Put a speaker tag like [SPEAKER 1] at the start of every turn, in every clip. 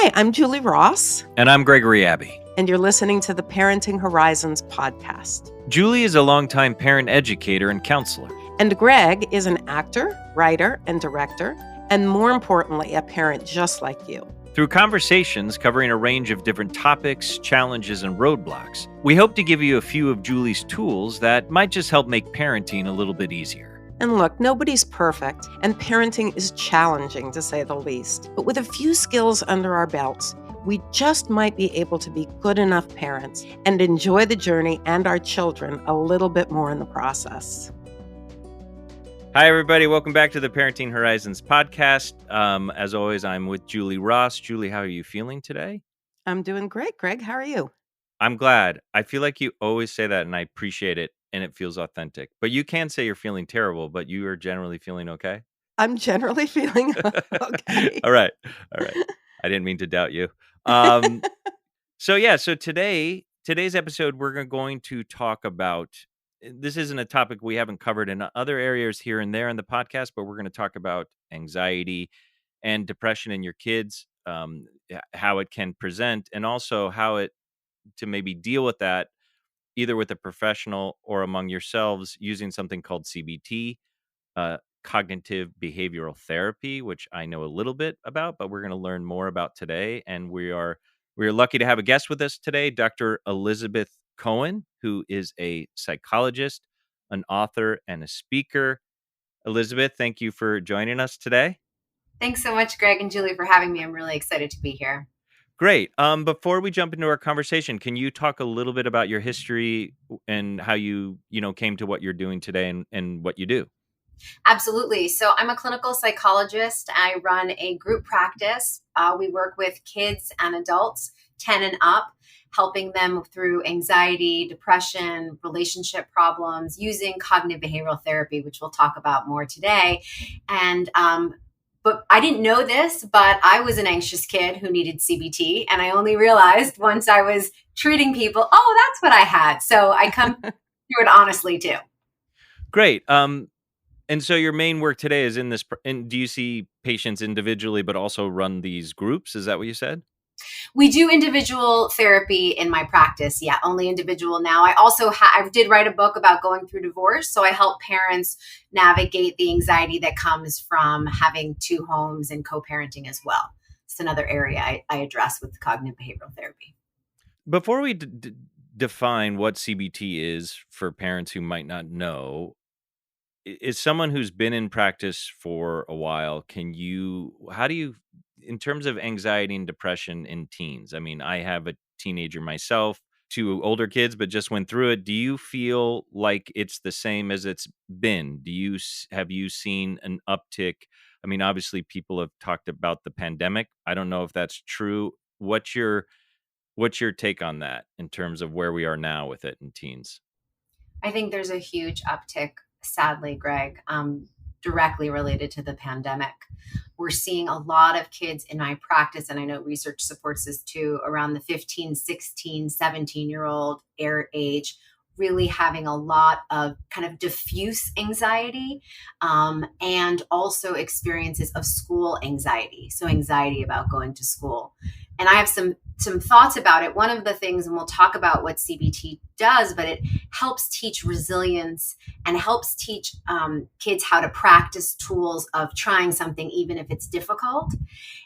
[SPEAKER 1] Hi, I'm Julie Ross,
[SPEAKER 2] And I'm Gregory Abbey.
[SPEAKER 1] and you're listening to the Parenting Horizons podcast.
[SPEAKER 2] Julie is a longtime parent educator and counselor.
[SPEAKER 1] And Greg is an actor, writer, and director, and more importantly, a parent just like you.
[SPEAKER 2] Through conversations covering a range of different topics, challenges, and roadblocks, we hope to give you a few of Julie's tools that might just help make parenting a little bit easier.
[SPEAKER 1] And look, nobody's perfect, and parenting is challenging to say the least. But with a few skills under our belts, we just might be able to be good enough parents and enjoy the journey and our children a little bit more in the process.
[SPEAKER 2] Hi, everybody. Welcome back to the Parenting Horizons podcast. As always, I'm with Julie Ross. Julie, how are you feeling today?
[SPEAKER 1] I'm doing great, Greg. How are you?
[SPEAKER 2] I'm glad. I feel like you always say that, and I appreciate it, and it feels authentic. But you can say you're feeling terrible, but you are generally feeling okay?
[SPEAKER 1] I'm generally feeling okay.
[SPEAKER 2] All right. I didn't mean to doubt you. So today's episode, we're going to talk about, this isn't a topic we haven't covered in other areas here and there in the podcast, but we're going to talk about anxiety and depression in your kids, how it can present, and also how to maybe deal with that, either with a professional or among yourselves, using something called CBT, cognitive behavioral therapy, which I know a little bit about, but we're going to learn more about today. And we are lucky to have a guest with us today, Dr. Elizabeth Cohen, who is a psychologist, an author, and a speaker. Elizabeth, thank you for joining us today.
[SPEAKER 3] Thanks so much, Greg and Julie, for having me. I'm really excited to be here.
[SPEAKER 2] Great. Before we jump into our conversation, can you talk a little bit about your history and how you came to what you're doing today and what you do?
[SPEAKER 3] Absolutely. So I'm a clinical psychologist. I run a group practice. We work with kids and adults 10 and up, helping them through anxiety, depression, relationship problems, using cognitive behavioral therapy, which we'll talk about more today. And but I didn't know this, but I was an anxious kid who needed CBT. And I only realized once I was treating people, oh, that's what I had. So I come through it honestly too.
[SPEAKER 2] Great. And so your main work today is in this, and do you see patients individually, but also run these groups? Is that what you said?
[SPEAKER 3] We do individual therapy in my practice. Yeah, only individual now. I also I did write a book about going through divorce. So I help parents navigate the anxiety that comes from having two homes and co-parenting as well. It's another area I address with cognitive behavioral therapy.
[SPEAKER 2] Before we define what CBT is for parents who might not know, is someone who's been in practice for a while, how do you, in terms of anxiety and depression in teens? I mean, I have a teenager myself, two older kids, but just went through it. Do you feel like it's the same as it's been? Have you seen an uptick? I mean, obviously people have talked about the pandemic. I don't know if that's true. What's your take on that in terms of where we are now with it in teens?
[SPEAKER 3] I think there's a huge uptick, sadly, Greg, directly related to the pandemic. We're seeing a lot of kids in my practice, and I know research supports this too, around the 15, 16, 17-year-old age, really having a lot of kind of diffuse anxiety and also experiences of school anxiety. So anxiety about going to school. And I have some thoughts about it. One of the things, and we'll talk about what CBT does, but it helps teach resilience and helps teach kids how to practice tools of trying something, even if it's difficult.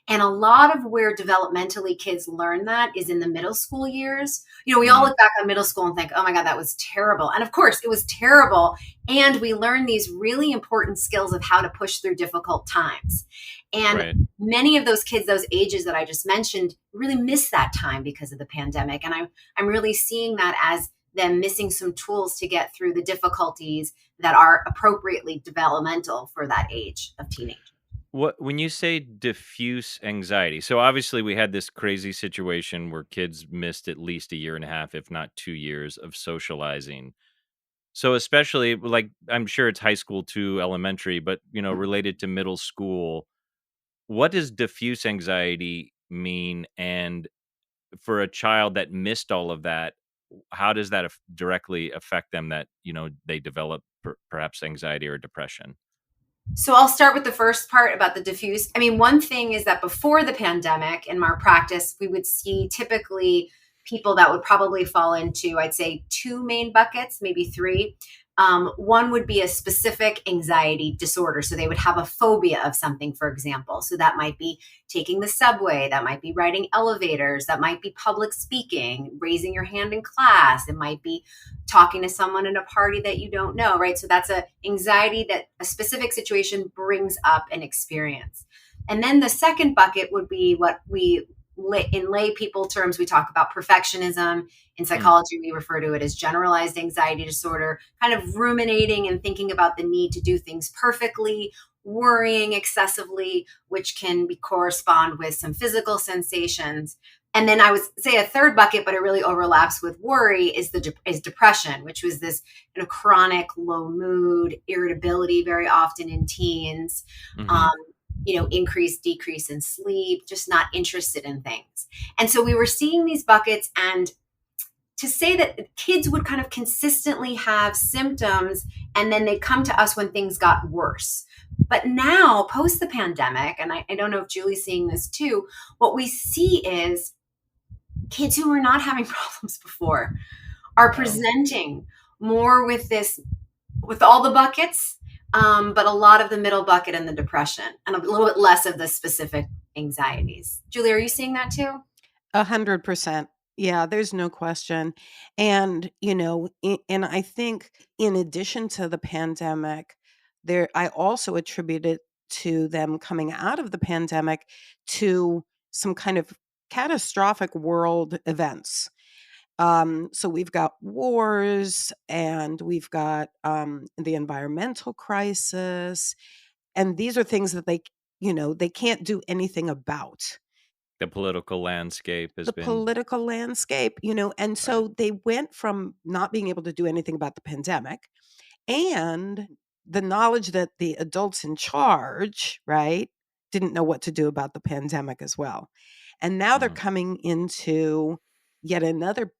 [SPEAKER 3] And a lot of where developmentally kids learn that is in the middle school years. You know, we all look back on middle school and think, oh my God, that was terrible. And of course it was terrible. And we learn these really important skills of how to push through difficult times. And many of those kids, those ages that I just mentioned, really miss that time because of the pandemic. And I'm really seeing that as them missing some tools to get through the difficulties that are appropriately developmental for that age of teenage.
[SPEAKER 2] When you say diffuse anxiety, so obviously we had this crazy situation where kids missed at least a year and a half, if not 2 years of socializing. So especially, like, I'm sure it's high school to elementary, but related to middle school, what does diffuse anxiety mean? And for a child that missed all of that, how does that directly affect them that, they develop perhaps anxiety or depression?
[SPEAKER 3] So I'll start with the first part about the diffuse. I mean, one thing is that before the pandemic in our practice, we would see typically people that would probably fall into, I'd say, two main buckets, maybe three. One would be a specific anxiety disorder. So they would have a phobia of something, for example. So that might be taking the subway, that might be riding elevators, that might be public speaking, raising your hand in class, it might be talking to someone in a party that you don't know, right? So that's a anxiety that a specific situation brings up an experience. And then the second bucket would be what we in lay people terms we talk about perfectionism. In psychology we refer to it as generalized anxiety disorder, kind of ruminating and thinking about the need to do things perfectly, worrying excessively, which can be correspond with some physical sensations. And then I would say a third bucket, but it really overlaps with worry, is is depression, which was this chronic low mood, irritability, very often in teens,
[SPEAKER 2] Mm-hmm.
[SPEAKER 3] increase, decrease in sleep, just not interested in things. And so we were seeing these buckets, and to say that kids would kind of consistently have symptoms and then they come to us when things got worse. But now, post the pandemic, and I don't know if Julie's seeing this too, what we see is kids who were not having problems before are presenting more with this, with all the buckets, but a lot of the middle bucket and the depression, and a little bit less of the specific anxieties. Julie, are you seeing that too?
[SPEAKER 1] 100%. Yeah, there's no question. And, and I think in addition to the pandemic, I also attribute it to them coming out of the pandemic to some kind of catastrophic world events. So we've got wars and we've got the environmental crisis. And these are things that they can't do anything about.
[SPEAKER 2] The political landscape has
[SPEAKER 1] The
[SPEAKER 2] been
[SPEAKER 1] political landscape, and
[SPEAKER 2] right.
[SPEAKER 1] so they went from not being able to do anything about the pandemic and the knowledge that the adults in charge, right, didn't know what to do about the pandemic as well. And now they're
[SPEAKER 2] Mm,
[SPEAKER 1] coming into yet another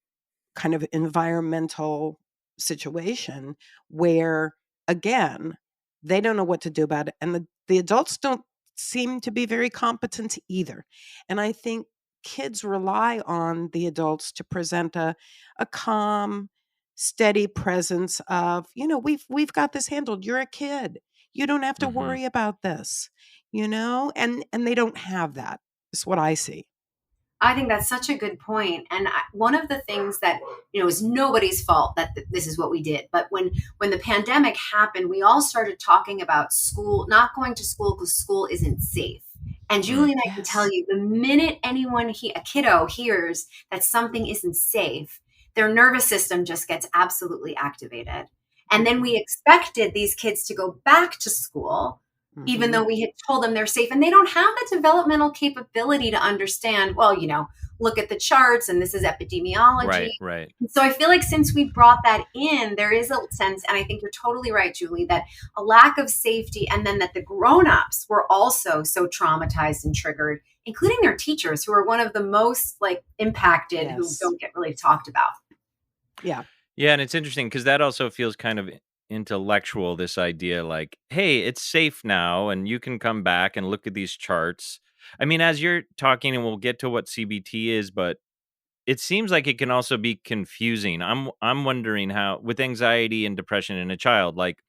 [SPEAKER 1] kind of environmental situation where, again, they don't know what to do about it. And the adults don't seem to be very competent either. And I think kids rely on the adults to present a calm, steady presence of, we've got this handled. You're a kid. You don't have to
[SPEAKER 2] mhm.
[SPEAKER 1] worry about this, and they don't have that. Is what I see.
[SPEAKER 3] I think that's such a good point. And one of the things that, is nobody's fault that this is what we did. But when the pandemic happened, we all started talking about school, not going to school because school isn't safe. And
[SPEAKER 2] Mm,
[SPEAKER 3] Julie and I can tell
[SPEAKER 1] Yes.
[SPEAKER 3] you, the minute a kiddo hears that something isn't safe, their nervous system just gets absolutely activated. And then we
[SPEAKER 1] Mhm.
[SPEAKER 3] expected these kids to go back to school even
[SPEAKER 1] Mhm.
[SPEAKER 3] though we had told them they're safe, and they don't have the developmental capability to understand, well, look at the charts and this is epidemiology.
[SPEAKER 2] right, right.
[SPEAKER 3] And so I feel like since we brought that in, there is a sense, and I think you're totally right, Julie, that a lack of safety, and then that the grown-ups were also so traumatized and triggered, including their teachers, who are one of the most impacted, who
[SPEAKER 1] Yes.
[SPEAKER 3] don't get really talked about.
[SPEAKER 1] Yeah.
[SPEAKER 2] Yeah, and it's interesting because that also feels kind of intellectual, this idea like, "Hey, it's safe now, and you can come back and look at these charts." I mean, as you're talking, and we'll get to what CBT is, but it seems like it can also be confusing. I'm wondering how with anxiety and depression in a child, like,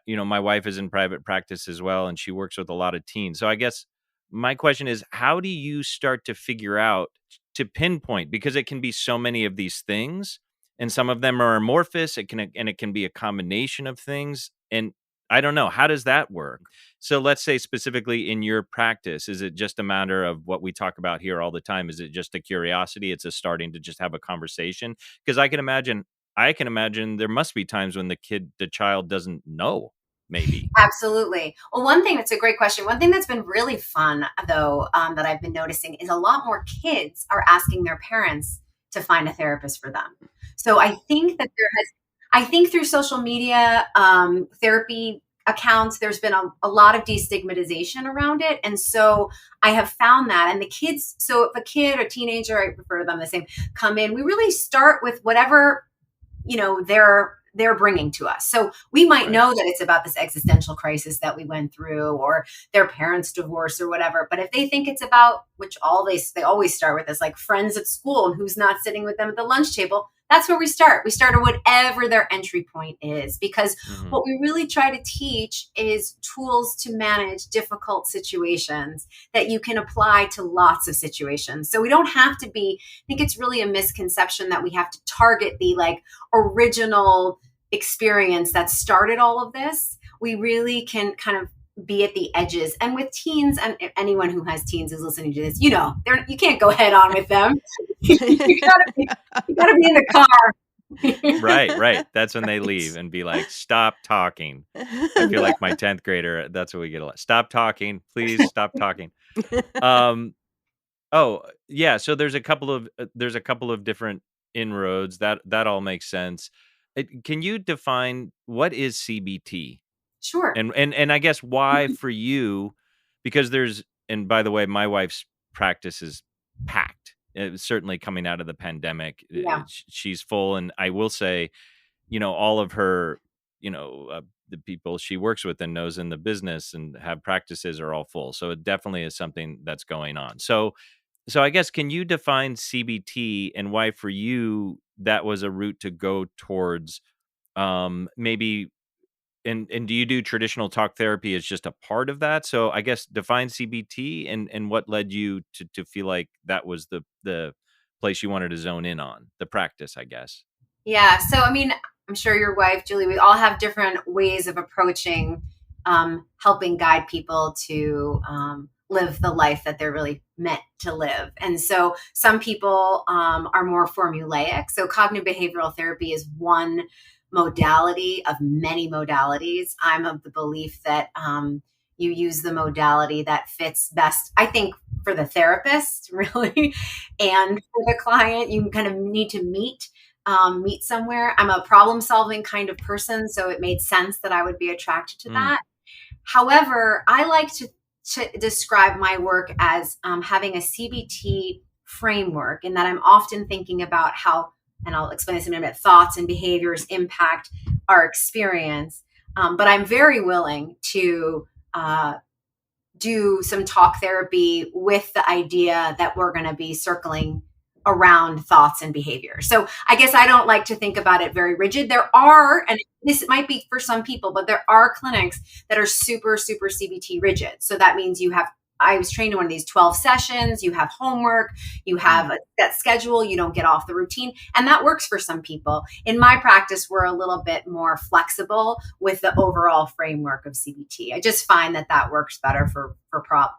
[SPEAKER 2] my wife is in private practice as well, and she works with a lot of teens. So I guess my question is, how do you start to figure out to pinpoint because it can be so many of these things, and some of them are amorphous. It can be a combination of things, and I don't know how does that work. So let's say specifically in your practice, is it just a matter of what we talk about here all the time? Is it just a curiosity? It's a starting to just have a conversation? Because I can imagine there must be times when the child doesn't know, maybe.
[SPEAKER 3] Absolutely. Well, one thing that's a great question. One thing that's been really fun, though, that I've been noticing is a lot more kids are asking their parents to find a therapist for them. So I think that I think through social media, therapy accounts, there's been a lot of destigmatization around it. And so I have found that. And the kids, so if a kid or teenager, I prefer them the same, come in, we really start with whatever, their they're bringing to us. So we might
[SPEAKER 2] Right.
[SPEAKER 3] know that it's about this existential crisis that we went through, or their parents' divorce or whatever. But if they think it's about, which they always start with, is like friends at school and who's not sitting with them at the lunch table, that's where we start. We start at whatever their entry point is, because what we really try to teach is tools to manage difficult situations that you can apply to lots of situations. So we don't have to be, I think it's really a misconception that we have to target the like original experience that started all of this. We really can kind of be at the edges. And with teens, and anyone who has teens who's listening to this, you can't go head on with them. you gotta be in the car.
[SPEAKER 2] Right. That's when they leave and be like, stop talking. I feel like my 10th grader, that's what we get a lot. Stop talking. Please stop talking. Oh, yeah. So there's a couple of different inroads that all makes sense. Can you define what is CBT?
[SPEAKER 3] Sure.
[SPEAKER 2] And I guess why for you, because and by the way, my wife's practice is packed. Certainly coming out of the pandemic,
[SPEAKER 3] Yeah.
[SPEAKER 2] she's full. And I will say, all of her, the people she works with and knows in the business and have practices are all full. So it definitely is something that's going on. So I guess, can you define CBT and why for you that was a route to go towards, maybe, and do you do traditional talk therapy as just a part of that? So I guess define CBT and what led you to feel like that was the place you wanted to zone in on, the practice, I guess.
[SPEAKER 3] Yeah. So, I mean, I'm sure your wife, Julie, we all have different ways of approaching helping guide people to live the life that they're really meant to live. And so some people are more formulaic. So cognitive behavioral therapy is one modality of many modalities. I'm of the belief that you use the modality that fits best, I think, for the therapist, really, and for the client. You kind of need to meet somewhere. I'm a problem solving kind of person, so it made sense that I would be attracted to that. However, I like to describe my work as having a CBT framework, in that I'm often thinking about how, and I'll explain this in a minute, thoughts and behaviors impact our experience. But I'm very willing to do some talk therapy with the idea that we're going to be circling around thoughts and behavior. So I guess I don't like to think about it very rigid. There are, and this might be for some people, but there are clinics that are super, super CBT rigid. So that means I was trained in one of these 12 sessions, you have homework, you have a set schedule, you don't get off the routine. And that works for some people. In my practice, we're a little bit more flexible with the overall framework of CBT. I just find that works better for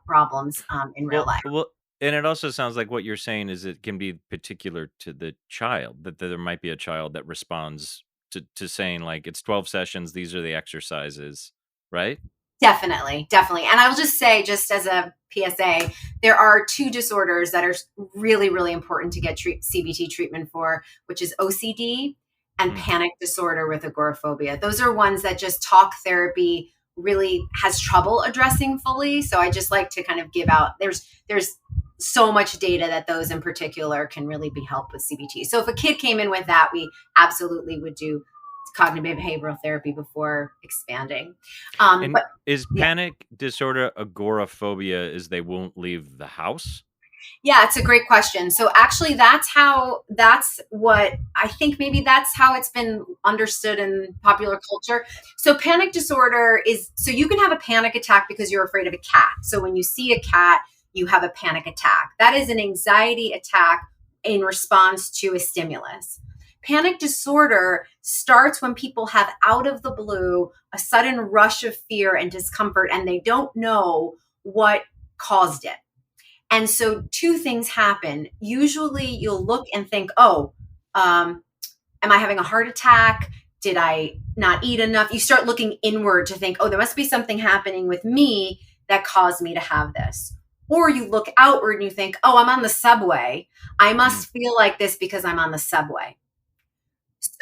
[SPEAKER 3] problems in real life.
[SPEAKER 2] Well, and it also sounds like what you're saying is it can be particular to the child, that there might be a child that responds to saying like, it's 12 sessions, these are the exercises, right?
[SPEAKER 3] Definitely. And I'll just say, just as a PSA, there are two disorders that are really, really important to get CBT treatment for, which is OCD and panic disorder with agoraphobia. Those are ones that just talk therapy really has trouble addressing fully. So I just like to kind of give out, there's so much data that those in particular can really be helped with CBT. So if a kid came in with that, we absolutely would do cognitive behavioral therapy before expanding. But
[SPEAKER 2] is panic disorder agoraphobia is they won't leave the house?
[SPEAKER 3] Yeah, it's a great question. So actually that's what I think, maybe that's how it's been understood in popular culture. So panic disorder is, so you can have a panic attack because you're afraid of a cat. So when you see a cat, you have a panic attack. That is an anxiety attack in response to a stimulus. Panic disorder starts when people have, out of the blue, a sudden rush of fear and discomfort, and they don't know what caused it. And so two things happen. Usually you'll look and think, am I having a heart attack? Did I not eat enough? You start looking inward to think, there must be something happening with me that caused me to have this. Or you look outward and you think, I'm on the subway. I must feel like this because I'm on the subway.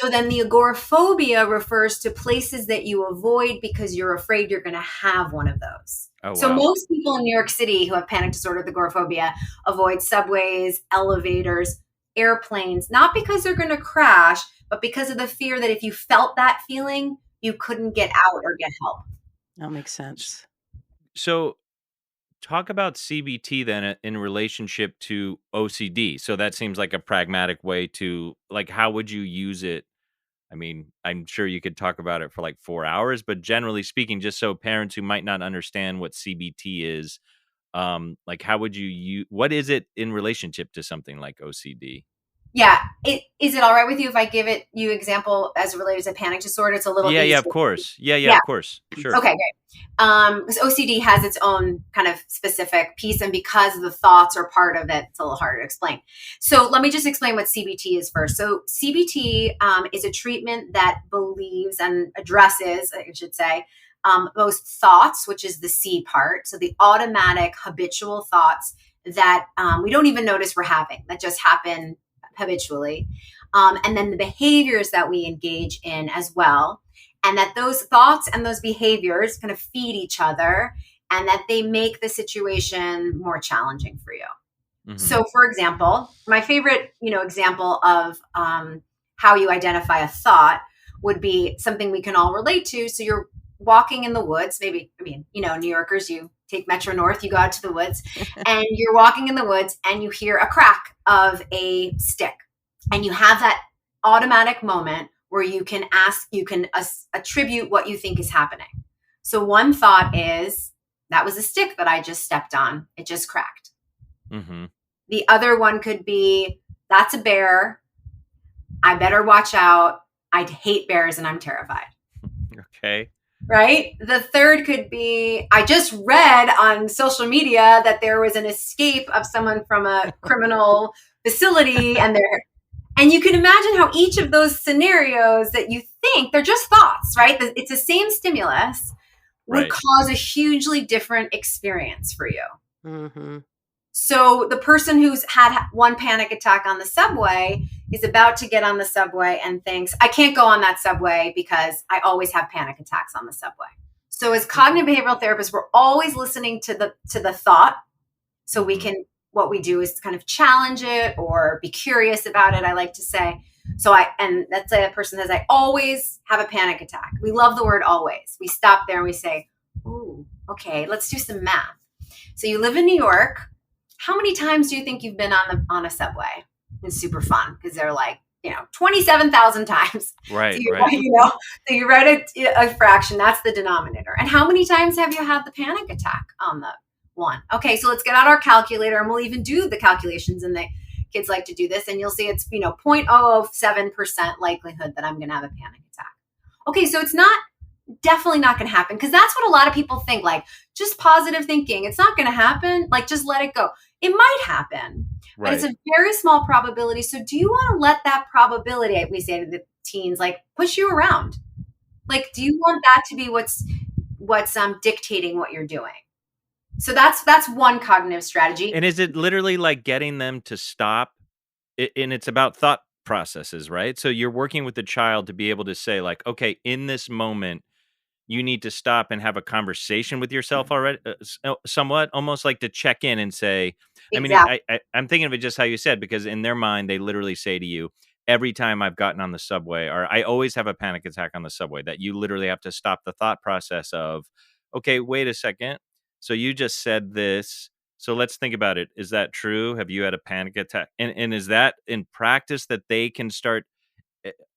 [SPEAKER 3] So then the agoraphobia refers to places that you avoid because you're afraid you're going to have one of those. So most people in New York City who have panic disorder with agoraphobia avoid subways, elevators, airplanes, not because they're going to crash, but because of the fear that if you felt that feeling, you couldn't get out or get help.
[SPEAKER 1] That makes sense.
[SPEAKER 2] So talk about CBT then in relationship to OCD. So that seems like a pragmatic way to like how would you use it? I mean, I'm sure you could talk about it for like 4 hours, but generally speaking, just so parents who might not understand what CBT is, like how would you what is it in relationship to something like OCD?
[SPEAKER 3] Yeah. Is it all right with you if I give it you example as related to panic disorder? It's a little
[SPEAKER 2] Yeah,
[SPEAKER 3] easier.
[SPEAKER 2] yeah, of course. Yeah, yeah,
[SPEAKER 3] Yeah.
[SPEAKER 2] of course. Sure.
[SPEAKER 3] Okay, great. Because OCD has its own kind of specific piece, and because the thoughts are part of it, it's a little harder to explain. So let me just explain what CBT is first. So CBT is a treatment that believes and addresses, I should say, those thoughts, which is the C part. So the automatic habitual thoughts that we don't even notice we're having, that just happen habitually. And then the behaviors that we engage in as well. And that those thoughts and those behaviors kind of feed each other and that they make the situation more challenging for you.
[SPEAKER 2] Mhm.
[SPEAKER 3] So, for example, my favorite, example of how you identify a thought would be something we can all relate to. So you're walking in the woods, maybe, New Yorkers, you take Metro North, you go out to the woods and you're walking in the woods and you hear a crack of a stick and you have that automatic moment where you can attribute what you think is happening. So one thought is, that was a stick that I just stepped on. It just cracked.
[SPEAKER 2] Mm-hmm.
[SPEAKER 3] The other one could be, that's a bear. I better watch out. I hate bears and I'm terrified.
[SPEAKER 2] Okay.
[SPEAKER 3] Right? The third could be, I just read on social media that there was an escape of someone from a criminal facility and you can imagine how each of those scenarios that you think, they're just thoughts, right? It's the same stimulus would cause a hugely different experience for you.
[SPEAKER 1] Mm-hmm.
[SPEAKER 3] So the person who's had one panic attack on the subway is about to get on the subway and thinks, I can't go on that subway because I always have panic attacks on the subway. So as cognitive behavioral therapists, we're always listening to the thought. So we can, what we do is kind of challenge it or be curious about it, I like to say. And let's say a person says, I always have a panic attack. We love the word always. We stop there and we say, ooh, okay, let's do some math. So you live in New York. How many times do you think you've been on a subway? It's super fun because they're like, 27,000 times.
[SPEAKER 2] Right,
[SPEAKER 3] so you write a fraction, that's the denominator. And how many times have you had the panic attack on the one? Okay, so let's get out our calculator and we'll even do the calculations, and the kids like to do this, and you'll see it's 0.007% likelihood that I'm going to have a panic attack. Okay, so it's definitely not going to happen, because that's what a lot of people think, like just positive thinking. It's not going to happen. Like just let it go. It might happen, but it's a very small probability. So do you want to let that probability, we say to the teens, like push you around? Like, do you want that to be what's dictating what you're doing? So that's one cognitive strategy.
[SPEAKER 2] And is it literally like getting them to stop? And it's about thought processes, right? So you're working with the child to be able to say like, okay, in this moment, you need to stop and have a conversation with yourself already, somewhat, almost like to check in and say,
[SPEAKER 3] Exactly.
[SPEAKER 2] I'm thinking of it just how you said, because in their mind, they literally say to you, every time I've gotten on the subway, or I always have a panic attack on the subway, that you literally have to stop the thought process of, okay, wait a second. So you just said this. So let's think about it. Is that true? Have you had a panic attack? And is that in practice that they can start?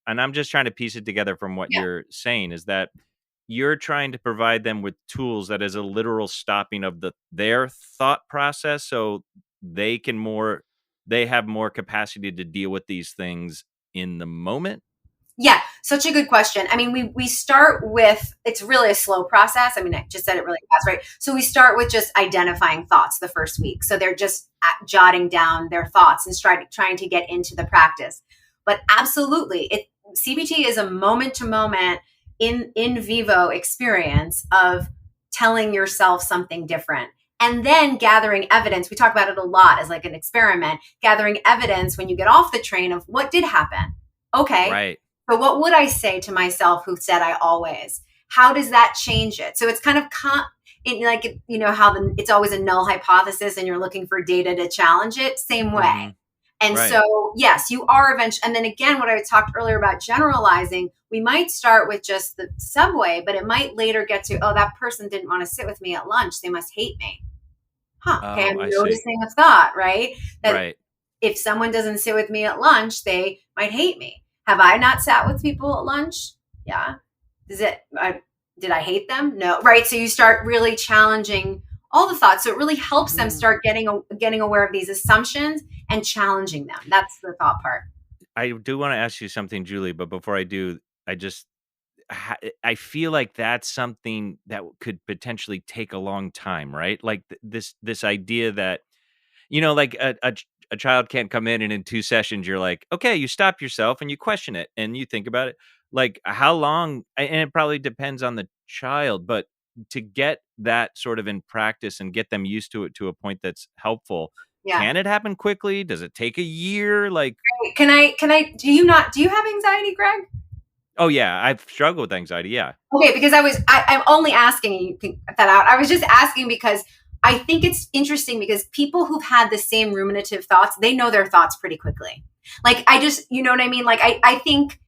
[SPEAKER 2] And I'm just trying to piece it together from what you're saying, is that you're trying to provide them with tools that is a literal stopping of their thought process, so they have more capacity to deal with these things in the moment.
[SPEAKER 3] Yeah, such a good question. I mean, we start with, it's really a slow process. I mean, I just said it really fast, right? So we start with just identifying thoughts the first week. So they're just jotting down their thoughts and trying to get into the practice. But absolutely, CBT is a moment to moment in vivo experience of telling yourself something different and then gathering evidence. We talk about it a lot as like an experiment, gathering evidence when you get off the train of what did happen. Okay.
[SPEAKER 2] Right.
[SPEAKER 3] So what would I say to myself who said I always? How does that change it? So it's kind of how it's always a null hypothesis and you're looking for data to challenge it. Same way. And
[SPEAKER 2] Right.
[SPEAKER 3] so, yes, you are eventually. And then again, what I talked earlier about generalizing, we might start with just the subway, but it might later get to, oh, that person didn't want to sit with me at lunch. They must hate me. Huh. Okay.
[SPEAKER 2] Oh,
[SPEAKER 3] I'm
[SPEAKER 2] I see.
[SPEAKER 3] noticing a thought, right? That
[SPEAKER 2] Right.
[SPEAKER 3] if someone doesn't sit with me at lunch, they might hate me. Have I not sat with people at lunch? Yeah. Is it, did I hate them? No. Right. So you start really challenging all the thoughts. So it really helps them
[SPEAKER 1] Mm.
[SPEAKER 3] start getting aware of these assumptions and challenging them. That's the thought part.
[SPEAKER 2] I do want to ask you something, Julie, but before I do, I just I feel like that's something that could potentially take a long time, right? Like this idea that like a child can't come in and in 2 sessions you're like, okay, you stop yourself and you question it and you think about it. Like how long? And it probably depends on the child, but to get that sort of in practice and get them used to it to a point that's helpful,
[SPEAKER 3] Yeah.
[SPEAKER 2] can it happen quickly? Does it take a year? Like,
[SPEAKER 3] Do you have anxiety, Greg?
[SPEAKER 2] oh yeah, I've struggled with anxiety. Yeah.
[SPEAKER 3] Okay, because I'm only asking, and you can cut that out. I was just asking because I think it's interesting because people who've had the same ruminative thoughts, they know their thoughts pretty quickly. Like I just, you know what I mean? Like I think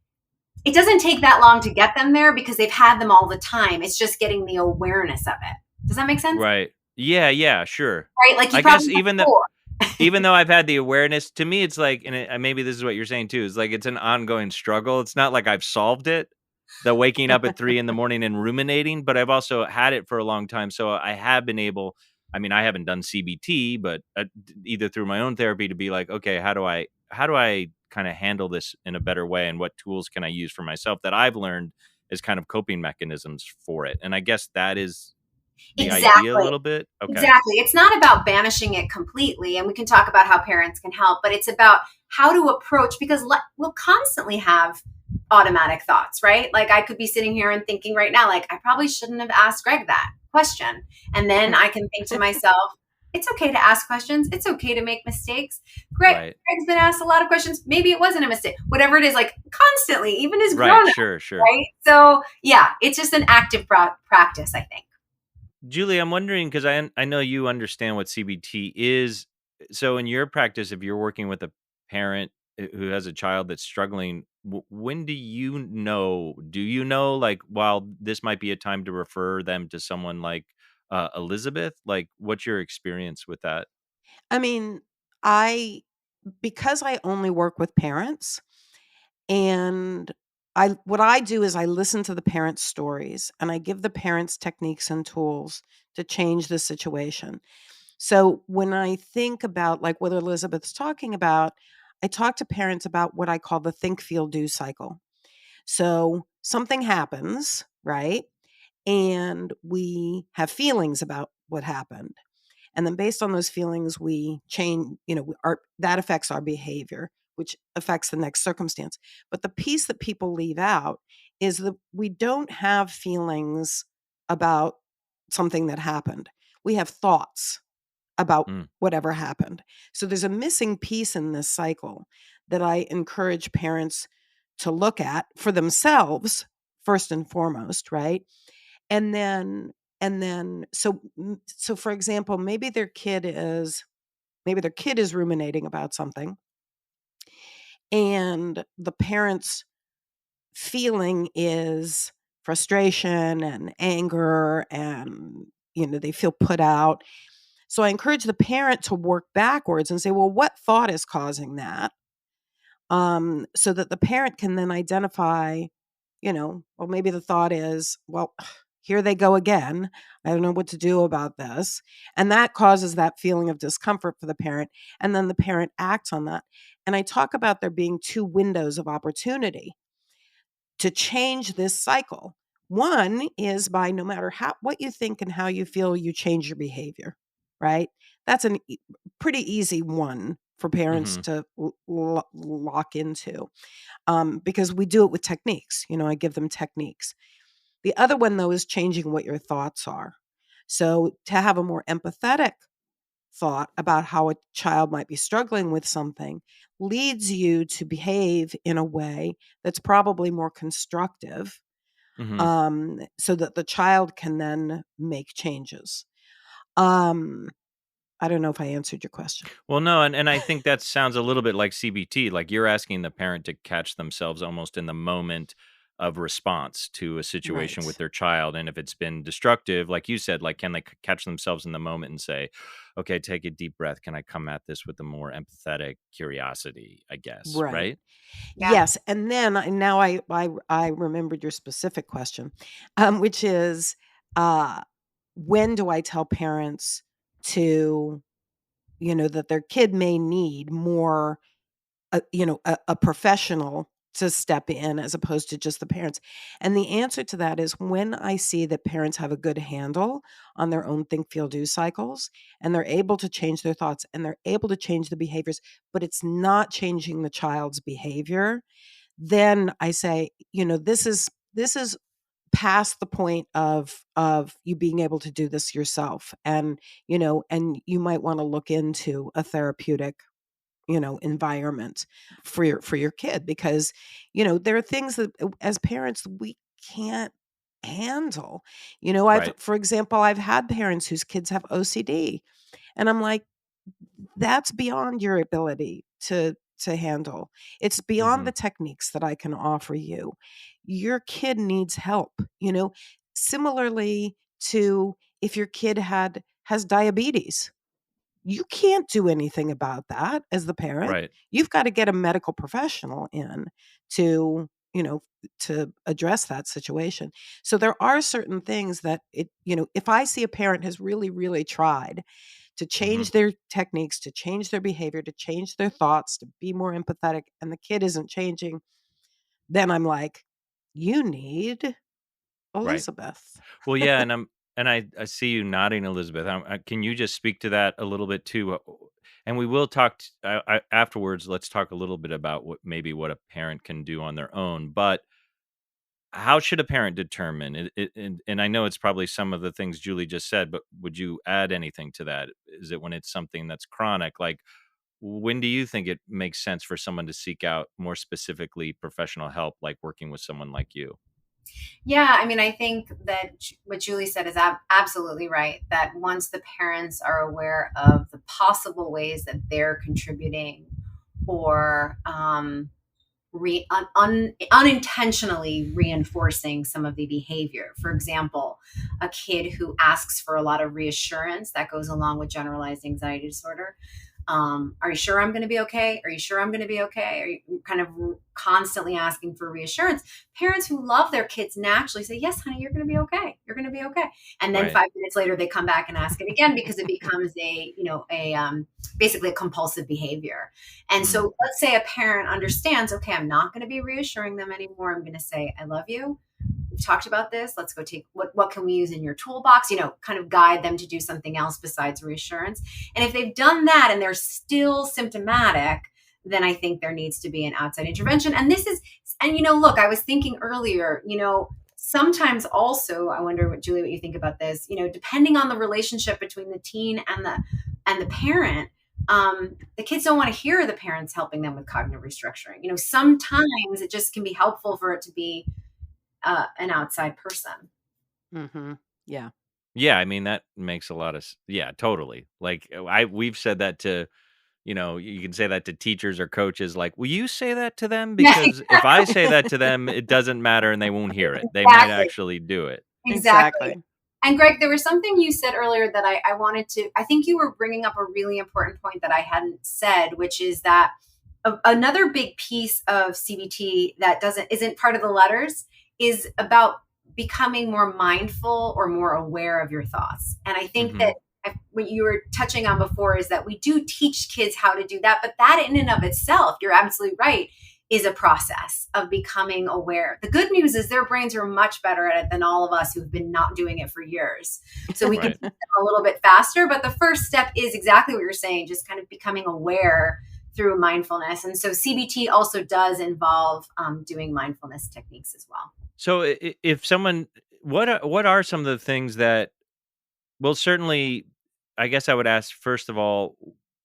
[SPEAKER 3] it doesn't take that long to get them there because they've had them all the time. It's just getting the awareness of it. Does that make sense?
[SPEAKER 2] Right. Yeah, yeah, sure.
[SPEAKER 3] Right? Like you
[SPEAKER 2] I guess
[SPEAKER 3] probably have
[SPEAKER 2] even the
[SPEAKER 3] four.
[SPEAKER 2] even though I've had the awareness, to me, it's like, and maybe this is what you're saying too, is like it's an ongoing struggle. It's not like I've solved it, the waking up at 3 in the morning and ruminating, but I've also had it for a long time. So I have been able, I mean, I haven't done CBT, but either through my own therapy to be like, okay, how do I kind of handle this in a better way? And what tools can I use for myself that I've learned as kind of coping mechanisms for it? And I guess that is the idea a
[SPEAKER 3] Exactly.
[SPEAKER 2] little bit. Okay.
[SPEAKER 3] Exactly. It's not about banishing it completely, and we can talk about how parents can help, but it's about how to approach because we'll constantly have automatic thoughts, right? Like I could be sitting here and thinking right now, like I probably shouldn't have asked Greg that question. And then I can think to myself, it's okay to ask questions. It's okay to make mistakes.
[SPEAKER 2] Right.
[SPEAKER 3] Greg's been asked a lot of questions. Maybe it wasn't a mistake. Whatever it is, like constantly, even as
[SPEAKER 2] Right.
[SPEAKER 3] grown up,
[SPEAKER 2] Sure. Sure.
[SPEAKER 3] right? So yeah, it's just an active practice, I think.
[SPEAKER 2] Julie, I'm wondering because I know you understand what CBT is. So, in your practice, if you're working with a parent who has a child that's struggling, when do you know? Do you know, like, while this might be a time to refer them to someone like Elizabeth? Like, what's your experience with that?
[SPEAKER 1] I mean, I because I only work with parents and what I do is I listen to the parents' stories and I give the parents techniques and tools to change the situation. So when I think about like what Elizabeth's talking about, I talk to parents about what I call the think, feel, do cycle. So something happens, right? And we have feelings about what happened. And then based on those feelings, we change, that affects our behavior, which affects the next circumstance. But the piece that people leave out is that we don't have feelings about something that happened. We have thoughts about
[SPEAKER 2] Mm,
[SPEAKER 1] whatever happened. So there's a missing piece in this cycle that I encourage parents to look at for themselves first and foremost, right? And then so for example, maybe their kid is ruminating about something and the parents feeling is frustration and anger and they feel put out. So I encourage the parent to work backwards and say, well, what thought is causing that? So that the parent can then identify, well, maybe the thought is, well, here they go again. I don't know what to do about this. And that causes that feeling of discomfort for the parent. And then the parent acts on that. And I talk about there being two windows of opportunity to change this cycle. One is by no matter what you think and how you feel, you change your behavior, right? That's a pretty easy one for parents
[SPEAKER 2] hmm.
[SPEAKER 1] to lock into because we do it with techniques. I give them techniques. The other one, though, is changing what your thoughts are. So to have a more empathetic thought about how a child might be struggling with something leads you to behave in a way that's probably more constructive,
[SPEAKER 2] Hmm.
[SPEAKER 1] so that the child can then make changes. Um, I don't know if I answered your question.
[SPEAKER 2] Well, no, and I think that sounds a little bit like CBT. Like you're asking the parent to catch themselves almost in the moment of response to a situation with
[SPEAKER 1] Right.
[SPEAKER 2] their child. And if it's been destructive, like you said, like can they catch themselves in the moment and say, okay, take a deep breath. Can I come at this with a more empathetic curiosity, I guess,
[SPEAKER 1] Right.
[SPEAKER 2] right?
[SPEAKER 3] Yeah.
[SPEAKER 1] Yes, and then now I remembered your specific question, which is, uh, when do I tell parents to, that their kid may need more, a professional to step in as opposed to just the parents? And the answer to that is when I see that parents have a good handle on their own think, feel, do cycles, and they're able to change their thoughts and they're able to change the behaviors, but it's not changing the child's behavior, then I say, this is past the point of you being able to do this yourself, and you might want to look into a therapeutic, environment for your kid, because there are things that, as parents, we can't handle. I've
[SPEAKER 2] Right.
[SPEAKER 1] For example, I've had parents whose kids have OCD, and I'm like, that's beyond your ability to handle. It's beyond
[SPEAKER 2] Hmm.
[SPEAKER 1] the techniques that I can offer you. Your kid needs help, similarly to if your kid has diabetes. You can't do anything about that as the parent.
[SPEAKER 2] Right.
[SPEAKER 1] You've got to get a medical professional in to, to address that situation. So there are certain things that if I see a parent has really, really tried to
[SPEAKER 2] Hmm.
[SPEAKER 1] change their techniques, to change their behavior, to change their thoughts, to be more empathetic, and the kid isn't changing, then I'm like, you need
[SPEAKER 2] Right.
[SPEAKER 1] Elizabeth.
[SPEAKER 2] Well, yeah, and I see you nodding, Elizabeth. Can you just speak to that a little bit too? And we will talk afterwards. Let's talk a little bit about what a parent can do on their own. But how should a parent determine it? And I know it's probably some of the things Julie just said, but would you add anything to that? Is it when it's something that's chronic? Like when do you think it makes sense for someone to seek out more specifically professional help, like working with someone like you?
[SPEAKER 3] Yeah, I mean, I think that what Julie said is absolutely right. That once the parents are aware of the possible ways that they're contributing or unintentionally reinforcing some of the behavior. For example, a kid who asks for a lot of reassurance that goes along with generalized anxiety disorder. Are you sure I'm going to be okay? Are you sure I'm going to be okay? Are you kind of constantly asking for reassurance? Parents who love their kids naturally say, yes, honey, you're going to be okay. You're going to be okay. And then
[SPEAKER 2] Right.
[SPEAKER 3] 5 minutes later, they come back and ask it again because it becomes basically a compulsive behavior. And
[SPEAKER 2] Mm.
[SPEAKER 3] so let's say a parent understands, okay, I'm not going to be reassuring them anymore. I'm going to say, I love you. We've talked about this. Let's go take what can we use in your toolbox, kind of guide them to do something else besides reassurance. And if they've done that and they're still symptomatic, then I think there needs to be an outside intervention. Look, I was thinking earlier, sometimes also, I wonder Julie, what you think about this, depending on the relationship between the teen and the parent, the kids don't want to hear the parents helping them with cognitive restructuring. Sometimes it just can be helpful for it to be an outside person.
[SPEAKER 1] Mhm. Yeah.
[SPEAKER 2] Yeah, I mean, that makes a lot of yeah, totally. Like, we've said that to you can say that to teachers or coaches, like, "Will you say that to them?
[SPEAKER 3] Yeah,
[SPEAKER 2] Because if I say that to them, it doesn't matter and they won't hear it. They might
[SPEAKER 3] exactly.
[SPEAKER 2] actually do it."
[SPEAKER 3] Exactly.
[SPEAKER 1] Exactly.
[SPEAKER 3] And Greg, there was something you said earlier that I wanted to, I think you were bringing up a really important point that I hadn't said, which is that another big piece of CBT that isn't part of the letters is about becoming more mindful or more aware of your thoughts. And I think that
[SPEAKER 2] Mhm.
[SPEAKER 3] what you were touching on before is that we do teach kids how to do that, but that in and of itself, you're absolutely right, is a process of becoming aware. The good news is their brains are much better at it than all of us who've been not doing it for years. So we can teach
[SPEAKER 2] Right.
[SPEAKER 3] them a little bit faster, but the first step is exactly what you're saying, just kind of becoming aware through mindfulness. And so CBT also does involve doing mindfulness techniques as well.
[SPEAKER 2] So if someone what are some of the things that well, certainly, I guess I would ask, first of all,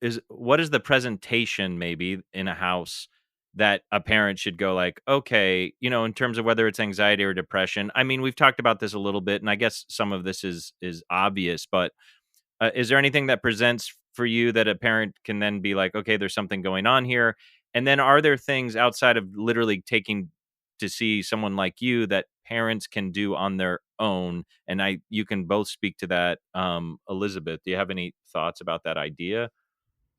[SPEAKER 2] is what is the presentation maybe in a house that a parent should go like, okay, in terms of whether it's anxiety or depression? I mean, we've talked about this a little bit, and I guess some of this is obvious, but is there anything that presents for you that a parent can then be like, okay, there's something going on here? And then are there things outside of literally taking to see someone like you that parents can do on their own? And you can both speak to that. Elizabeth, do you have any thoughts about that idea?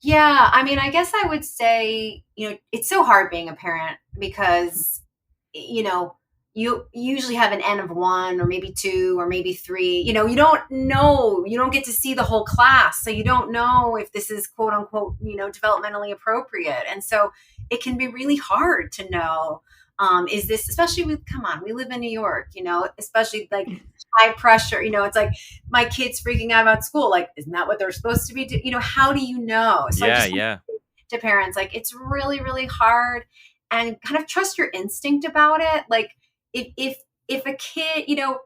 [SPEAKER 3] Yeah, I mean, I guess I would say, it's so hard being a parent because, you know, you usually have an N of one or maybe two or maybe three. You don't know, you don't get to see the whole class. So you don't know if this is quote unquote, developmentally appropriate. And so it can be really hard to know, is this, especially come on, we live in New York, especially like high pressure, it's like, my kid's freaking out about school. Like, isn't that what they're supposed to be doing? How do you know? So I
[SPEAKER 2] Yeah,
[SPEAKER 3] just want
[SPEAKER 2] yeah.
[SPEAKER 3] to say to parents, like, it's really, really hard, and kind of trust your instinct about it. Like, if a kid,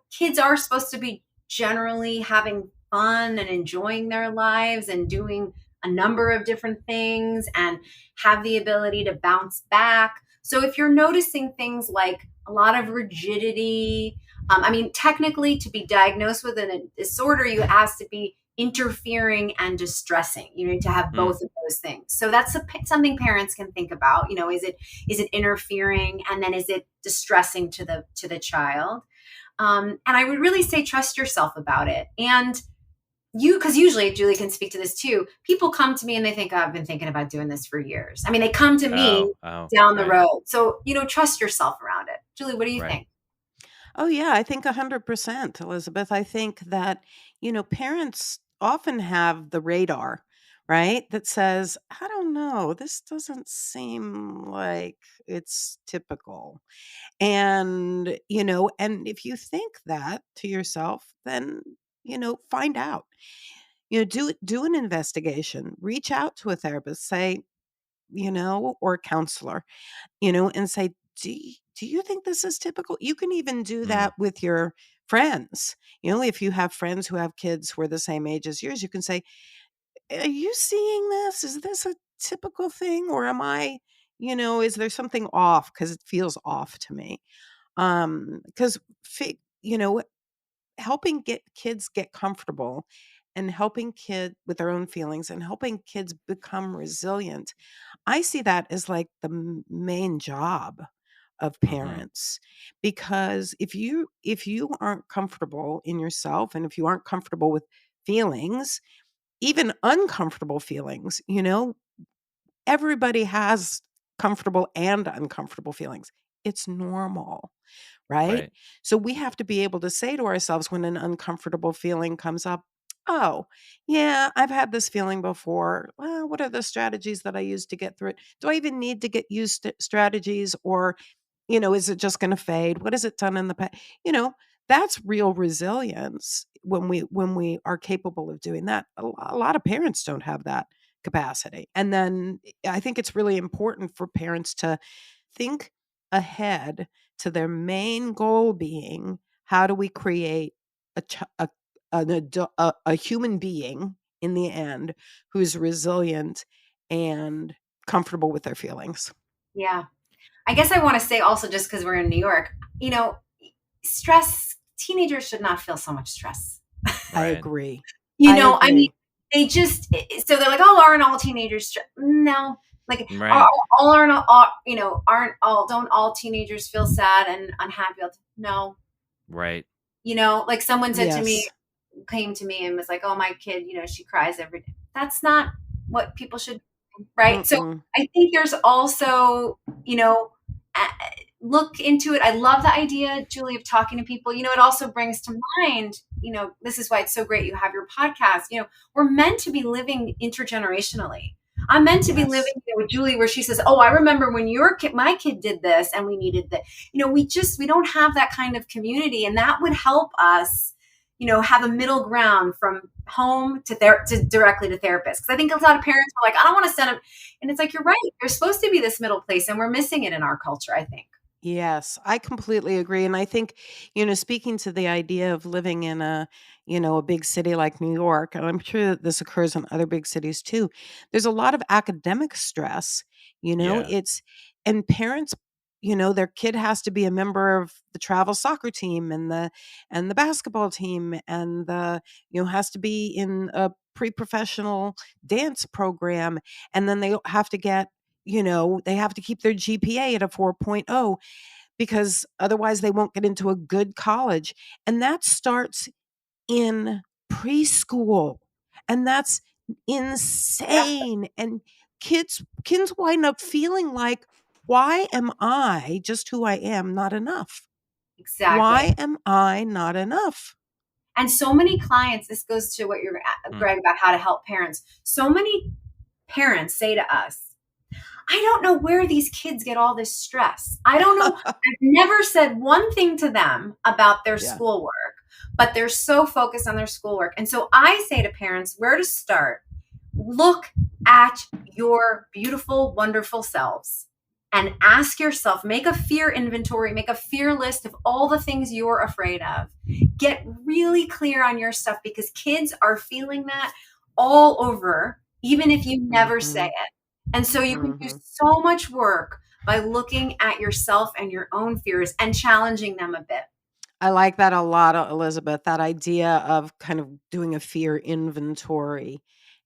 [SPEAKER 3] kids are supposed to be generally having fun and enjoying their lives and doing a number of different things and have the ability to bounce back. So if you're noticing things like a lot of rigidity, I mean, technically, to be diagnosed with a disorder, you has to be interfering and distressing. You need to have
[SPEAKER 2] Mm,
[SPEAKER 3] both of those things. So that's something parents can think about. Is it interfering, and then is it distressing to the child? And I would really say trust yourself about it. And because usually Julie can speak to this too. People come to me and they think, oh, I've been thinking about doing this for years. I mean, they come to me
[SPEAKER 2] oh, oh,
[SPEAKER 3] down the
[SPEAKER 2] right,
[SPEAKER 3] road. So, trust yourself around it. Julie, what do you
[SPEAKER 2] right.
[SPEAKER 3] think?
[SPEAKER 1] Oh, yeah, I think 100%, Elizabeth. I think that, parents often have the radar, right? That says, I don't know, this doesn't seem like it's typical. And if you think that to yourself, then, find out. Do an investigation, reach out to a therapist, say, or a counselor, and say, do you think this is typical? You can even do
[SPEAKER 2] Mm,
[SPEAKER 1] that with your friends. If you have friends who have kids who are the same age as yours, you can say, are you seeing this? Is this a typical thing? Or am I, is there something off? Because it feels off to me. Because, helping get kids get comfortable and helping kid with their own feelings and helping kids become resilient, I see that as like the main job of
[SPEAKER 2] mhm,
[SPEAKER 1] parents. Because if you aren't comfortable in yourself, and if you aren't comfortable with feelings, even uncomfortable feelings, everybody has comfortable and uncomfortable feelings. It's normal, right?
[SPEAKER 2] right.
[SPEAKER 1] So we have to be able to say to ourselves when an uncomfortable feeling comes up, oh, yeah, I've had this feeling before. Well, what are the strategies that I use to get through it? Do I even need to get used to strategies, or, is it just going to fade? What has it done in the past? You know, that's real resilience when we are capable of doing that. A lot of parents don't have that capacity. And then I think it's really important for parents to think ahead to their main goal being, how do we create a ch- a human being in the end who's resilient and comfortable with their feelings.
[SPEAKER 3] Yeah. I guess I want to say also, just because we're in New York, stress, teenagers should not feel so much stress.
[SPEAKER 1] I
[SPEAKER 2] Right.
[SPEAKER 1] agree. I
[SPEAKER 3] I mean,
[SPEAKER 1] agree.
[SPEAKER 3] they just, so they're like, oh, aren't all teenagers? No. Like,
[SPEAKER 2] Right.
[SPEAKER 3] all aren't all, aren't all, don't all teenagers feel sad and unhappy? No.
[SPEAKER 2] Right.
[SPEAKER 3] Like someone said to me,
[SPEAKER 1] Yes.
[SPEAKER 3] came to me and was like, oh, my kid, she cries every day. That's not what people should, right? So
[SPEAKER 1] Mm-mm.
[SPEAKER 3] I think there's also, look into it. I love the idea, Julie, of talking to people. It also brings to mind, this is why it's so great you have your podcast. We're meant to be living intergenerationally. I'm meant to be living
[SPEAKER 1] Yes.
[SPEAKER 3] with Julie, where she says, oh, I remember when my kid did this and we needed that. We don't have that kind of community, and that would help us, have a middle ground from home to directly to therapists. Because I think a lot of parents are like, I don't want to send them. And it's like, you're right. There's supposed to be this middle place, and we're missing it in our culture, I think.
[SPEAKER 1] Yes, I completely agree. And I think, speaking to the idea of living in a big city like New York, and I'm sure that this occurs in other big cities too, there's a lot of academic stress,
[SPEAKER 2] Yeah.
[SPEAKER 1] and parents their kid has to be a member of the travel soccer team and the basketball team and has to be in a pre-professional dance program, and then they have to get they have to keep their GPA at a 4.0 because otherwise they won't get into a good college. And that starts in preschool. And that's
[SPEAKER 3] Yeah,
[SPEAKER 1] insane. And kids wind up feeling like, why am I just who I am not enough?
[SPEAKER 3] exactly.
[SPEAKER 1] Why am I not enough?
[SPEAKER 3] And so many clients, this goes to what you're,
[SPEAKER 2] Mm.
[SPEAKER 3] Greg, about how to help parents. So many parents say to us, I don't know where these kids get all this stress. I don't know. I've never said one thing to them about their
[SPEAKER 1] Yeah.
[SPEAKER 3] schoolwork, but they're so focused on their schoolwork. And so I say to parents, where to start? Look at your beautiful, wonderful selves and ask yourself, make a fear inventory, make a fear list of all the things you're afraid of. Get really clear on your stuff because kids are feeling that all over, even if you never say
[SPEAKER 1] Mhm.
[SPEAKER 3] it. And so you can do
[SPEAKER 1] Mhm.
[SPEAKER 3] so much work by looking at yourself and your own fears and challenging them a bit.
[SPEAKER 1] I like that a lot, Elizabeth, that idea of kind of doing a fear inventory.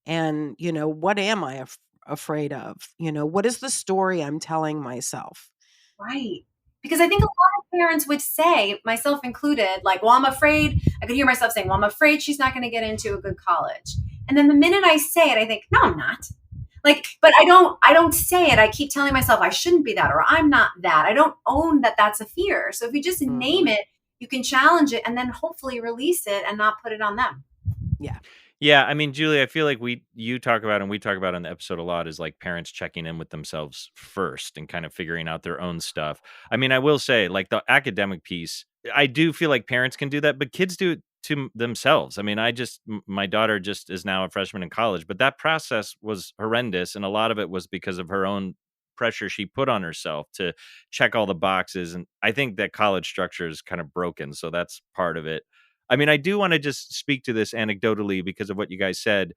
[SPEAKER 1] And, what am I afraid of? What is the story I'm telling myself?
[SPEAKER 3] Right. Because I think a lot of parents would say, myself included, like, well, I'm afraid. I could hear myself saying, well, I'm afraid she's not going to get into a good college. And then the minute I say it, I think, no, I'm not. Like, but I don't say it. I keep telling myself I shouldn't be that, or I'm not that. I don't own that that's a fear. So if you just name
[SPEAKER 1] Mhm.
[SPEAKER 3] it, you can challenge it and then hopefully release it and not put it on them.
[SPEAKER 1] Yeah.
[SPEAKER 2] Yeah, I mean, Julie, I feel like you talk about and we talk about on the episode a lot is like parents checking in with themselves first and kind of figuring out their own stuff. I mean, I will say, like the academic piece, I do feel like parents can do that, but kids do it to themselves. I mean, my daughter just is now a freshman in college, but that process was horrendous, and a lot of it was because of her own pressure she put on herself to check all the boxes. And I think that college structure is kind of broken, so that's part of it. I mean, I do want to just speak to this anecdotally because of what you guys said.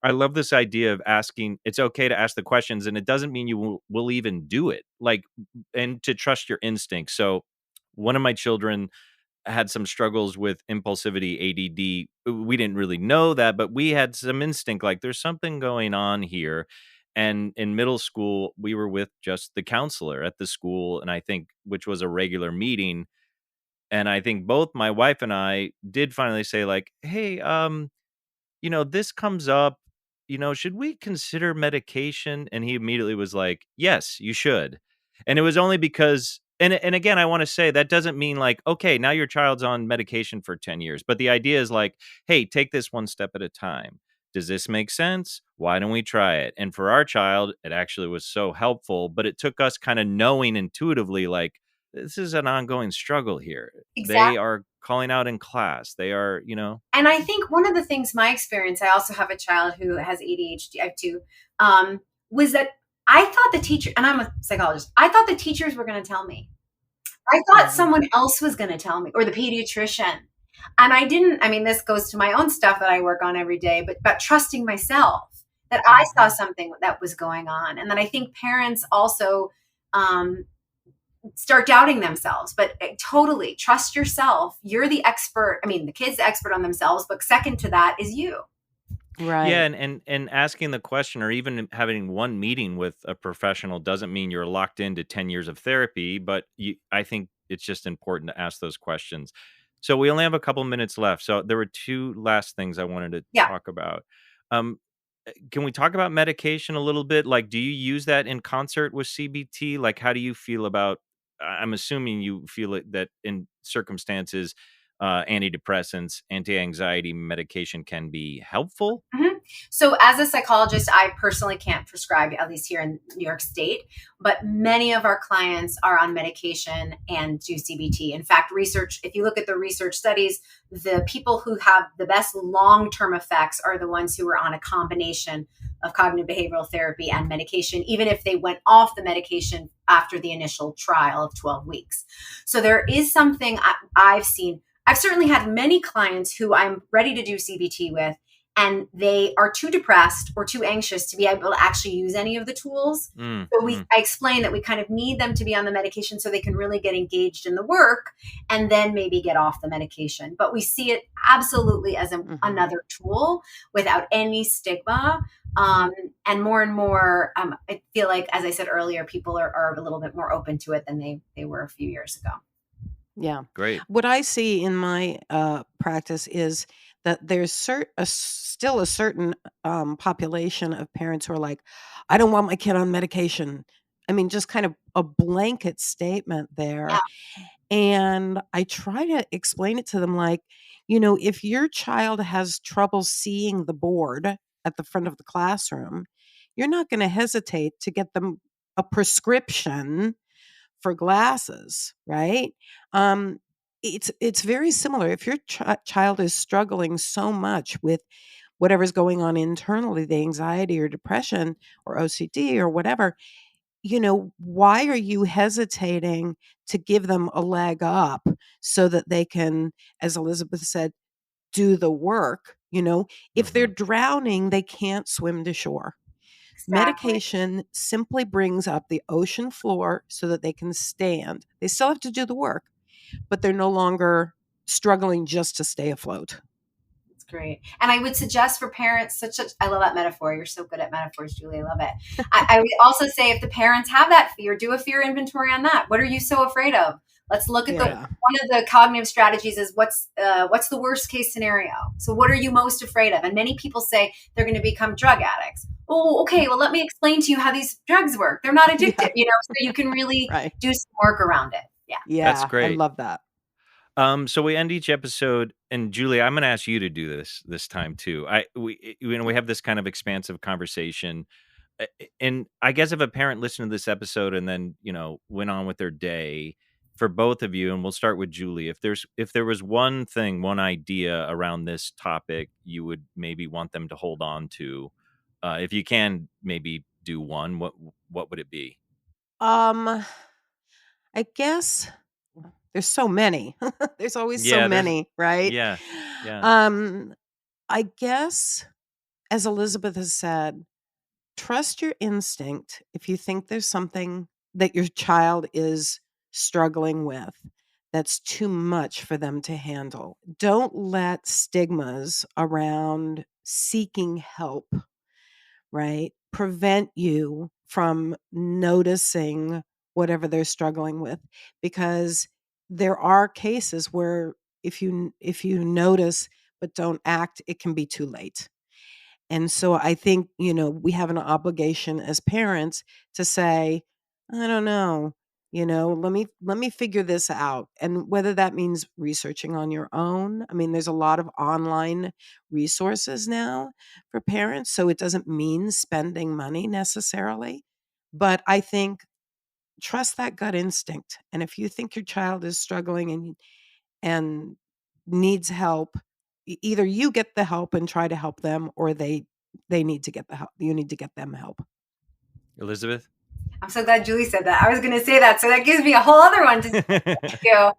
[SPEAKER 2] I love this idea of asking. It's okay to ask the questions, and it doesn't mean you will even do it. Like, and to trust your instincts. So, one of my children had some struggles with impulsivity, ADD. We didn't really know that, but we had some instinct like there's something going on here. And in middle school, we were with just the counselor at the school, and I think which was a regular meeting, and I think both my wife and I did finally say like, "Hey, this comes up, should we consider medication?" And he immediately was like, "Yes, you should." And it was only because and again, I want to say that doesn't mean like, okay, now your child's on medication for 10 years, but the idea is like, "Hey, take this one step at a time. Does this make sense? Why don't we try it?" And for our child, it actually was so helpful, but it took us kind of knowing intuitively like this is an ongoing struggle here. They
[SPEAKER 3] Exactly.
[SPEAKER 2] are calling out in class. They are,
[SPEAKER 3] And I think one of the things, my experience, I also have a child who has ADHD, I have two, was that I thought the teacher, and I'm a psychologist, I thought the teachers were going to tell me. I thought
[SPEAKER 1] Mhm.
[SPEAKER 3] someone else was going to tell me, or the pediatrician. And I didn't, I mean, this goes to my own stuff that I work on every day, but trusting myself that I saw
[SPEAKER 1] Mhm.
[SPEAKER 3] something that was going on. And then I think parents also um, start doubting themselves, but totally trust yourself. You're the expert. I mean, the kid's the expert on themselves, but second to that is you.
[SPEAKER 2] yeah,
[SPEAKER 1] Right.
[SPEAKER 2] and asking the question or even having one meeting with a professional doesn't mean you're locked into 10 years of therapy, but I think it's just important to ask those questions. So we only have a couple minutes left. So there were two last things I wanted to
[SPEAKER 3] Yeah.
[SPEAKER 2] talk about. Um, can we talk about medication a little bit? Like, do you use that in concert with CBT? Like, how do you feel about? I'm assuming you feel it that in circumstances, antidepressants, anti-anxiety medication can be helpful.
[SPEAKER 3] Mhm. So, as a psychologist, I personally can't prescribe, at least here in New York State, but many of our clients are on medication and do CBT. In fact, research, if you look at the research studies, the people who have the best long term effects are the ones who are on a combination of cognitive behavioral therapy and medication, even if they went off the medication after the initial trial of 12 weeks. So, there is something I've seen. I've certainly had many clients who I'm ready to do CBT with, and they are too depressed or too anxious to be able to actually use any of the tools. So I explain that we kind of need them to be on the medication so they can really get engaged in the work and then maybe get off the medication. But we see it absolutely as another tool without any stigma. And more, I feel like, as I said earlier, people are a little bit more open to it than they were a few years ago.
[SPEAKER 1] Yeah.
[SPEAKER 2] Great.
[SPEAKER 1] What I see in my practice is that there's still a certain population of parents who are like, I don't want my kid on medication. I mean, just kind of a blanket statement there. And I try to explain it to them like, if your child has trouble seeing the board at the front of the classroom, you're not going to hesitate to get them a prescription for glasses, right? It's very similar. If your child is struggling so much with whatever's going on internally, the anxiety or depression or OCD or whatever, why are you hesitating to give them a leg up so that they can, as Elizabeth said, do the work? If they're drowning, they can't swim to shore.
[SPEAKER 3] Exactly.
[SPEAKER 1] Medication simply brings up the ocean floor so that they can stand. They still have to do the work, but they're no longer struggling just to stay afloat.
[SPEAKER 3] That's great. And I would suggest for parents, I love that metaphor. You're so good at metaphors, Julie. I love it. I would also say if the parents have that fear, do a fear inventory on that. What are you so afraid of? Let's look at one of the cognitive strategies is what's the worst case scenario? So what are you most afraid of? And many people say they're going to become drug addicts. Oh, okay. Well, let me explain to you how these drugs work. They're not addictive, so you can really do some work around it.
[SPEAKER 1] Yeah.
[SPEAKER 2] That's great.
[SPEAKER 1] I love that.
[SPEAKER 2] So we end each episode, and Julie, I'm going to ask you to do this time too. We have this kind of expansive conversation, and I guess if a parent listened to this episode and then went on with their day, for both of you, and we'll start with Julie. If there was one idea around this topic you would maybe want them to hold on to, if you can maybe do one, what would it be?
[SPEAKER 1] I guess there's so many. There's always so many, right?
[SPEAKER 2] Yeah.
[SPEAKER 1] I guess, as Elizabeth has said, trust your instinct if you think there's something that your child is struggling with that's too much for them to handle. Don't let stigmas around seeking help, right, prevent you from noticing whatever they're struggling with, because there are cases where if you notice but don't act, it can be too late. And so I think, we have an obligation as parents to say, I don't know, let me figure this out. And whether that means researching on your own. I mean, there's a lot of online resources now for parents, so it doesn't mean spending money necessarily. But I think trust that gut instinct. And if you think your child is struggling and needs help, either you get the help and try to help them, or they need to get the help. You need to get them help.
[SPEAKER 2] Elizabeth?
[SPEAKER 3] I'm so glad Julie said that. I was going to say that. So that gives me a whole other one to do.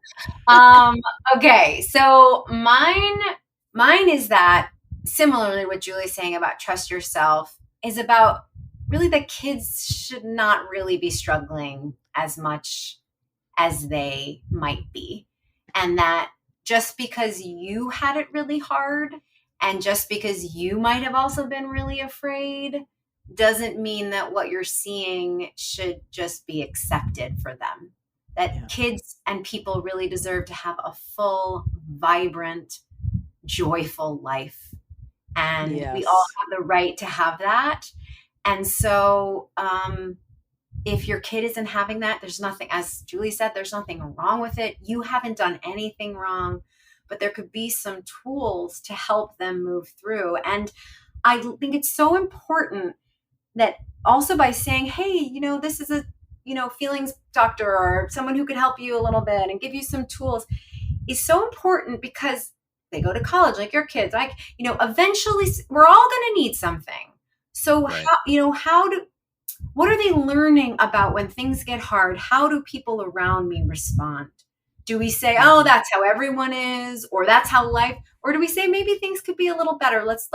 [SPEAKER 3] Okay. So mine is that, similarly what Julie's saying about trust yourself, is about really the kids should not really be struggling as much as they might be. And that just because you had it really hard and just because you might have also been really afraid doesn't mean that what you're seeing should just be accepted for them. That kids and people really deserve to have a full, vibrant, joyful life. And we all have the right to have that. And so if your kid isn't having that, there's nothing, as Julie said, there's nothing wrong with it. You haven't done anything wrong, but there could be some tools to help them move through. And I think it's so important that also by saying, hey, this is a, feelings doctor or someone who could help you a little bit and give you some tools is so important, because they go to college, like your kids, like, eventually we're all going to need something. So what are they learning about when things get hard? How do people around me respond? Do we say, oh, that's how everyone is, or that's how life, or do we say maybe things could be a little better? Let's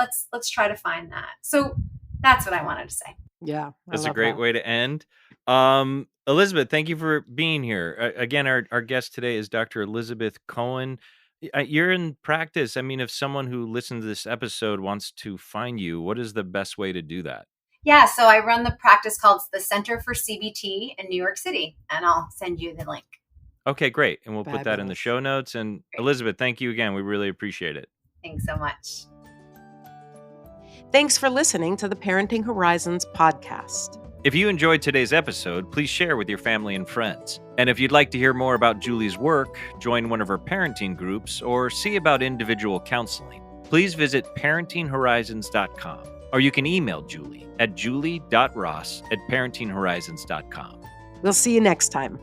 [SPEAKER 3] try to find that. So that's what I wanted to say.
[SPEAKER 1] Yeah,
[SPEAKER 2] That's a great way to end. Elizabeth, thank you for being here. Again, our guest today is Dr. Elizabeth Cohen. You're in practice. I mean, if someone who listens to this episode wants to find you, what is the best way to do that?
[SPEAKER 3] Yeah, so I run the practice called the Center for CBT in New York City, and I'll send you the link.
[SPEAKER 2] Okay, great. And we'll put that in the show notes. And
[SPEAKER 3] Great.
[SPEAKER 2] Elizabeth, thank you again. We really appreciate it.
[SPEAKER 3] Thanks so much.
[SPEAKER 1] Thanks for listening to the Parenting Horizons podcast.
[SPEAKER 2] If you enjoyed today's episode, please share with your family and friends. And if you'd like to hear more about Julie's work, join one of her parenting groups, or see about individual counseling, please visit parentinghorizons.com. Or you can email Julie at julie.ross@parentinghorizons.com.
[SPEAKER 1] We'll see you next time.